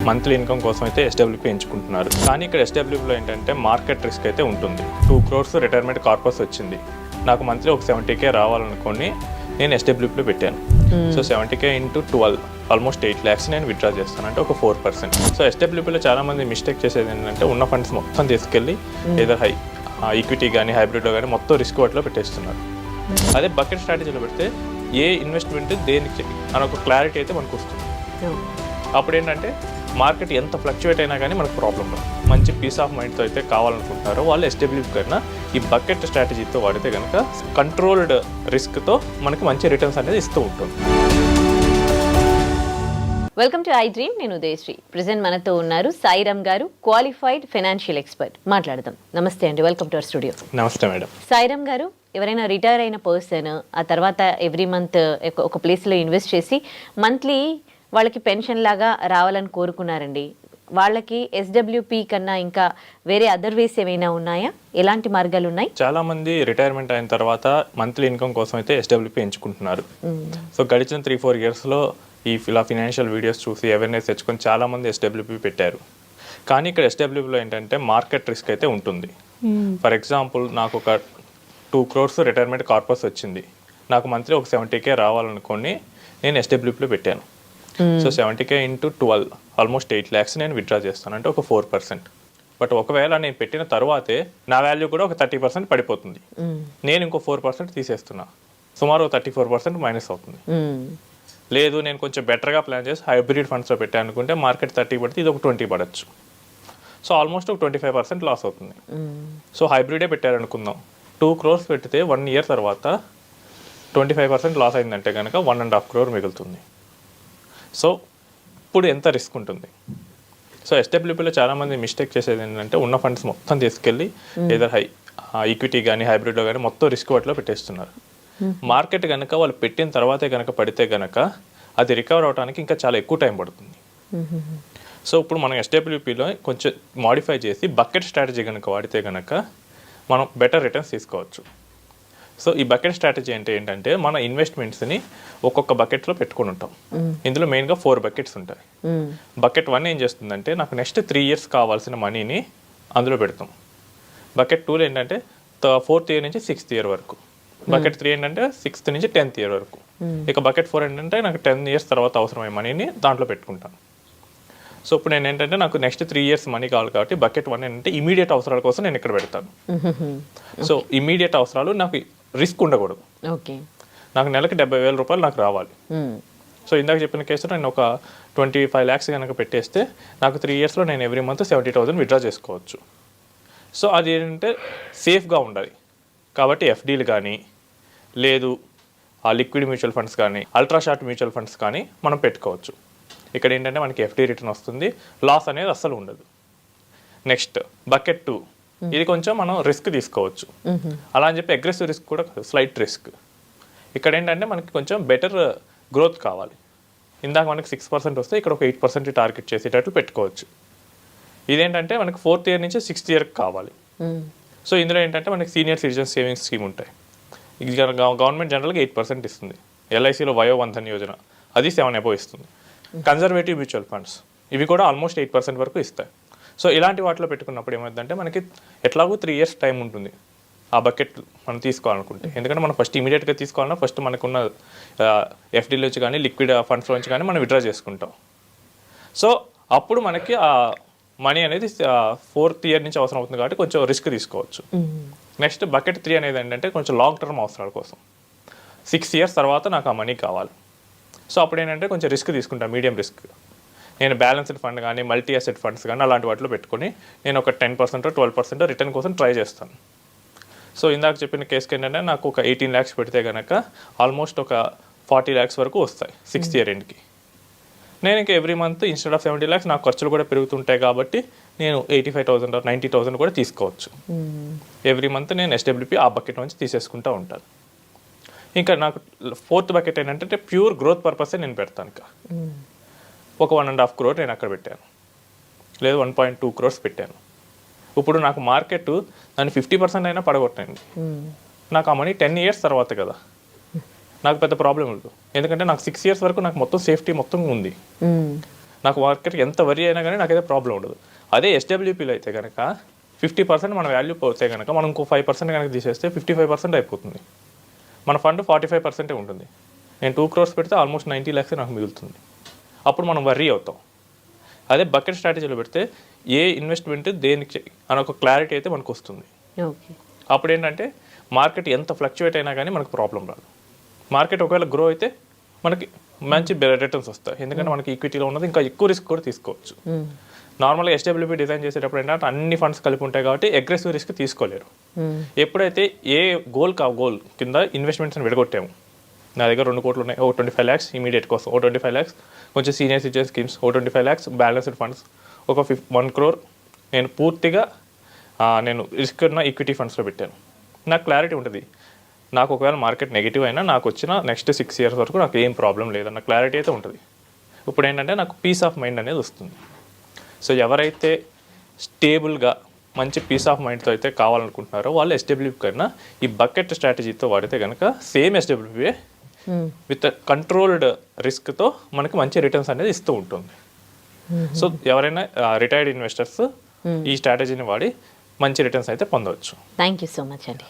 Monthly income కోసం అయితే SWP ఎంచుకుంటున్నారు. కానీ ఇక్కడ ఎస్డబ్ల్యూపీలో ఏంటంటే మార్కెట్ రిస్క్ అయితే ఉంటుంది. 2 crores రిటైర్మెంట్ కార్పస్ వచ్చింది, నాకు మంత్లీ ఒక 70K రావాలనుకోని నేను ఎస్డబ్ల్యూపీలో పెట్టాను. So 70K into 12 almost 8 lakhs నేను విత్డ్రా చేస్తాను, అంటే ఒక 4%. సో ఎస్డబ్ల్యూపీలో చాలా మంది మిస్టేక్ చేసేది ఏంటంటే ఉన్న ఫండ్స్ మొత్తం తీసుకెళ్ళి ఏదో ఈక్విటీ కానీ హైబ్రిడ్లో కానీ మొత్తం రిస్క్ వాటిలో పెట్టేస్తున్నారు. అదే బకెట్ స్ట్రాటజీలో పెడితే ఏ ఇన్వెస్ట్మెంట్ దేనికి అని ఒక క్లారిటీ అయితే మనకు వస్తుంది. అప్పుడు ఏంటంటే మార్కెట్ ఎంత ఫ్లక్చువేట్ అయినా కానీ మనకు ప్రాబ్లం రాదు. మంచి పీస్ ఆఫ్ మైండ్తో అయితే కావాలనుకుంటున్నారో వాళ్ళు ఎస్డబ్ల్యూపీ కన్నా ఈ బకెట్ స్ట్రాటజీతో వాడితే కనుక కంట్రోల్డ్ రిస్క్తో మనకి మంచి రిటర్న్స్ అనేది ఇస్తూ ఉంటుంది. Welcome to I dream. నేను ఉదయశ్రీ. ప్రెజెంట్ మనతో ఉన్నారు సాయిరామ్ గారు, క్వాలిఫైడ్ ఫైనాన్షియల్ ఎక్స్పర్ట్. మాట్లాడదాం. నమస్తే అండి, వెల్కమ్ టు అవర్ స్టూడియో. నమస్తే మేడం. సాయిరామ్ గారు, ఎవరైనా రిటైర్ అయిన పర్సన్ ఆ తర్వాత ఎవ్రీ మంత్ ఒక ప్లేస్లో ఇన్వెస్ట్ చేసి మంత్లీ వాళ్ళకి పెన్షన్ లాగా రావాలని కోరుకున్నారండి. వాళ్ళకి ఎస్డబ్ల్యూపీ కన్నా ఇంకా వేరే అదర్ వేస్ ఏమైనా ఉన్నాయా? ఎలాంటి మార్గాలు ఉన్నాయి? చాలా మంది రిటైర్మెంట్ అయిన తర్వాత మంత్లీ ఇన్కమ్ కోసం అయితే ఎస్డబ్ల్యూపీ ఎంచుకుంటున్నారు. సో గడిచిన 3-4 yearsలో ఇలా ఫినాన్షియల్ వీడియోస్ చూసి అవేర్నెస్ తెచ్చుకొని చాలా మంది ఎస్డబ్ల్యూపీ పెట్టారు. కానీ ఇక్కడ ఎస్డబ్ల్యూపీలో ఏంటంటే మార్కెట్ రిస్క్ అయితే ఉంటుంది. ఫర్ ఎగ్జాంపుల్, నాకు ఒక 2 crores రిటైర్మెంట్ కార్పస్ వచ్చింది, నాకు మంత్లీ ఒక 70K రావాలనుకోని నేను ఎస్డబ్ల్యూపీలో పెట్టాను. So 70K into 12 almost 8 lakhs నేను విత్డ్రా చేస్తాను, అంటే ఒక 4%. బట్ ఒకవేళ నేను పెట్టిన తర్వాతే నా వాల్యూ కూడా ఒక 30% పడిపోతుంది, నేను ఇంకో 4% తీసేస్తున్నా, సుమారు 34% మైనస్ అవుతుంది. లేదు నేను కొంచెం బెటర్గా ప్లాన్ చేసి హైబ్రిడ్ ఫండ్స్లో పెట్టాను అనుకుంటే మార్కెట్ 30 పడితే ఇది ఒక 20 పడచ్చు. సో ఆల్మోస్ట్ ఒక 25% లాస్ అవుతుంది. సో హైబ్రిడే పెట్టారనుకుందాం, 2 crores పెడితే 1 year తర్వాత 25% లాస్ అయిందంటే కనుక 1.5 crore మిగులుతుంది. సో ఇప్పుడు ఎంత రిస్క్ ఉంటుంది? సో ఎస్డబ్ల్యూపీలో చాలామంది మిస్టేక్ చేసేది ఏంటంటే ఉన్న ఫండ్స్ మొత్తం తీసుకెళ్ళి ఏదో ఈక్విటీ కానీ హైబ్రిడ్లో కానీ మొత్తం రిస్క్ వాటిలో పెట్టేస్తున్నారు. మార్కెట్ కనుక వాళ్ళు పెట్టిన తర్వాతే కనుక పడితే కనుక అది రికవర్ అవడానికి ఇంకా చాలా ఎక్కువ టైం పడుతుంది. సో ఇప్పుడు మనం ఎస్డబ్ల్యూపీలో కొంచెం మాడిఫై చేసి బకెట్ స్ట్రాటజీ కనుక వాడితే కనుక మనం బెటర్ రిటర్న్స్ తీసుకోవచ్చు. సో ఈ బకెట్ స్ట్రాటజీ అంటే ఏంటంటే మన ఇన్వెస్ట్మెంట్స్ని ఒక్కొక్క బకెట్లో పెట్టుకుని ఉంటాం. ఇందులో మెయిన్గా 4 buckets ఉంటాయి. బకెట్ 1 ఏం చేస్తుందంటే నాకు నెక్స్ట్ 3 years కావాల్సిన మనీని అందులో పెడతాం. బకెట్ 2 ఏంటంటే 4th year నుంచి 6th year వరకు. బకెట్ 3 ఏంటంటే 6th నుంచి 10th year వరకు. ఇక బకెట్ 4 ఏంటంటే నాకు 10 years తర్వాత అవసరమైన మనీని దాంట్లో పెట్టుకుంటాను. సో ఇప్పుడు నేను ఏంటంటే నాకు నెక్స్ట్ 3 years మనీ కావాలి కాబట్టి బకెట్ 1 ఏంటంటే ఇమీడియట్ అవసరాల కోసం నేను ఇక్కడ పెడతాను. సో ఇమీడియట్ అవసరాలు నాకు రిస్క్ ఉండకూడదు. నాకు నెలకి 70,000 రూపాయలు నాకు రావాలి. సో ఇందాక చెప్పిన కేసులో నేను ఒక 25 lakhs కనుక పెట్టేస్తే నాకు 3 yearsలో నేను ఎవ్రీ మంత్ 70,000 విత్డ్రా చేసుకోవచ్చు. సో అది ఏంటంటే సేఫ్గా ఉండాలి కాబట్టి ఎఫ్డీలు కానీ లేదు ఆ లిక్విడ్ మ్యూచువల్ ఫండ్స్ కానీ అల్ట్రా షార్ట్ మ్యూచువల్ ఫండ్స్ కానీ మనం పెట్టుకోవచ్చు. ఇక్కడ ఏంటంటే మనకి ఎఫ్డీ రిటర్న్ వస్తుంది, లాస్ అనేది అస్సలు ఉండదు. నెక్స్ట్ బకెట్ 2, ఇది కొంచెం మనం రిస్క్ తీసుకోవచ్చు. అలా అని చెప్పి అగ్రెసివ్ రిస్క్ కూడా కాదు, స్లైట్ రిస్క్. ఇక్కడ ఏంటంటే మనకి కొంచెం బెటర్ గ్రోత్ కావాలి. ఇందాక మనకి 6% వస్తే ఇక్కడ ఒక 8% టార్గెట్ చేసేటట్లు పెట్టుకోవచ్చు. ఇదేంటంటే మనకి 4th year నుంచి 6th year కావాలి. సో ఇందులో ఏంటంటే మనకి సీనియర్ సిటిజన్ సేవింగ్స్ స్కీమ్ ఉంటాయి. ఇది గవర్నమెంట్ జనరల్గా 8% ఇస్తుంది. ఎల్ఐసిలో వయో వంధన్ యోజన అది 7 above ఇస్తుంది. కన్జర్వేటివ్ మ్యూచువల్ ఫండ్స్ ఇవి కూడా ఆల్మోస్ట్ 8% వరకు ఇస్తాయి. సో ఇలాంటి వాటిలో పెట్టుకున్నప్పుడు ఏమవుతుందంటే మనకి ఎట్లాగో 3 years టైం ఉంటుంది ఆ బకెట్ మనం తీసుకోవాలనుకుంటే. ఎందుకంటే మనం ఫస్ట్ ఇమీడియట్గా తీసుకోవాలన్నా ఫస్ట్ మనకున్న ఎఫ్డీలో నుంచి కానీ లిక్విడ్ ఫండ్స్లో నుంచి కానీ మనం విత్డ్రా చేసుకుంటాం. సో అప్పుడు మనకి ఆ మనీ అనేది 4th year నుంచి అవసరం అవుతుంది కాబట్టి కొంచెం రిస్క్ తీసుకోవచ్చు. నెక్స్ట్ బకెట్ 3 అనేది ఏంటంటే కొంచెం లాంగ్ టర్మ్ అవసరాల కోసం 6 years తర్వాత నాకు ఆ మనీ కావాలి. సో అప్పుడు ఏంటంటే కొంచెం రిస్క్ తీసుకుంటాను, మీడియం రిస్క్. నేను బ్యాలెన్స్డ్ ఫండ్ కానీ మల్టీ అసెట్ ఫండ్స్ కానీ అలాంటి వాటిలో పెట్టుకొని నేను ఒక 10% 12% రిటర్న్ కోసం ట్రై చేస్తాను. సో ఇందాక చెప్పిన కేసుకి ఏంటంటే నాకు ఒక 18 lakhs పెడితే కనుక ఆల్మోస్ట్ ఒక 40 lakhs వరకు వస్తాయి 6th year ఎండ్కి. నేను ఇంకా every month instead of 70 lakhs నాకు ఖర్చులు కూడా పెరుగుతుంటాయి కాబట్టి నేను 85,000 or 90,000 కూడా తీసుకోవచ్చు. ఎవ్రీ మంత్ నేను ఎస్డబ్ల్యూపీ ఆ బకెట్ నుంచి తీసేసుకుంటూ ఉంటాను. ఇంకా నాకు 4th bucket ఏంటంటే ప్యూర్ గ్రోత్ పర్పసే నేను పెడతాను. ఇంకా ఒక 1.5 crore నేను అక్కడ పెట్టాను, లేదు 1.2 crores పెట్టాను. ఇప్పుడు నాకు మార్కెట్ దాన్ని 50% అయినా పడగొట్టండి, నాకు ఆ మనీ 10 years తర్వాత కదా. నాకు పెద్ద ప్రాబ్లం లేదు, ఎందుకంటే నాకు 6 years వరకు నాకు మొత్తం సేఫ్టీ మొత్తం ఉంది. నాకు మార్కెట్ ఎంత వరి అయినా కానీ నాకైతే ప్రాబ్లం ఉండదు. అదే ఎస్డబ్ల్యూపీలో అయితే కనుక 50% మన వాల్యూ పోతే కనుక మనం ఇంకో 5% కనుక తీసేస్తే 55% అయిపోతుంది. మన ఫండ్ 45% ఉంటుంది. నేను 2 crores పెడితే ఆల్మోస్ట్ 90 lakhs నాకు మిగులుతుంది. అప్పుడు మనం వర్రీ అవుతాం. అదే బకెట్ స్ట్రాటజీలో పెడితే ఏ ఇన్వెస్ట్మెంట్ దేనికి అని ఒక క్లారిటీ అయితే మనకు వస్తుంది. ఓకే. అప్పుడు ఏంటంటే మార్కెట్ ఎంత ఫ్లక్చువేట్ అయినా కానీ మనకు ప్రాబ్లం రాదు. మార్కెట్ ఒకవేళ గ్రో అయితే మనకి మంచి రిటర్న్స్ వస్తాయి, ఎందుకంటే మనకి ఈక్విటీలో ఉన్నది ఇంకా ఎక్కువ రిస్క్ కూడా తీసుకోవచ్చు. నార్మల్గా ఎస్డబ్ల్యూపీ డిజైన్ చేసేటప్పుడు ఏంటంటే అన్ని ఫండ్స్ కలిపి ఉంటాయి కాబట్టి అగ్రెసివ్ రిస్క్ తీసుకోలేరు. ఎప్పుడైతే ఏ గోల్ గోల్ కింద ఇన్వెస్ట్మెంట్స్ని విడగొట్టాము, నా దగ్గర 2 కోట్లు ఉన్నాయి, 25 lakhs ఇమీడియట్ కోసం, 25 lakhs కొంచెం senior citizen schemes, 25 lakhs balanced funds, 1 crore నేను పూర్తిగా నేను రిస్క్ ఉన్న ఈక్విటీ ఫండ్స్లో పెట్టాను. నాకు క్లారిటీ ఉంటుంది, నాకు ఒకవేళ మార్కెట్ నెగిటివ్ అయినా నాకు వచ్చిన నెక్స్ట్ 6 years వరకు నాకు ఏం ప్రాబ్లం లేదన్న క్లారిటీ అయితే ఉంటుంది. ఇప్పుడు ఏంటంటే నాకు పీస్ ఆఫ్ మైండ్ అనేది వస్తుంది. సో ఎవరైతే స్టేబుల్గా మంచి పీస్ ఆఫ్ మైండ్తో అయితే కావాలనుకుంటున్నారో వాళ్ళు ఎస్డబ్ల్యూపీ కన్నా ఈ బకెట్ స్ట్రాటజీతో వాడితే కనుక సేమ్ ఎస్డబ్ల్యూపీ విత్ కంట్రోల్డ్ రిస్క్తో మనకి మంచి రిటర్న్స్ అనేది ఇస్తూ ఉంటుంది. సో ఎవరైనా రిటైర్డ్ ఇన్వెస్టర్స్ ఈ స్ట్రాటజీని వాడి మంచి రిటర్న్స్ అయితే పొందవచ్చు. థ్యాంక్ యూ సో మచ్ అండి.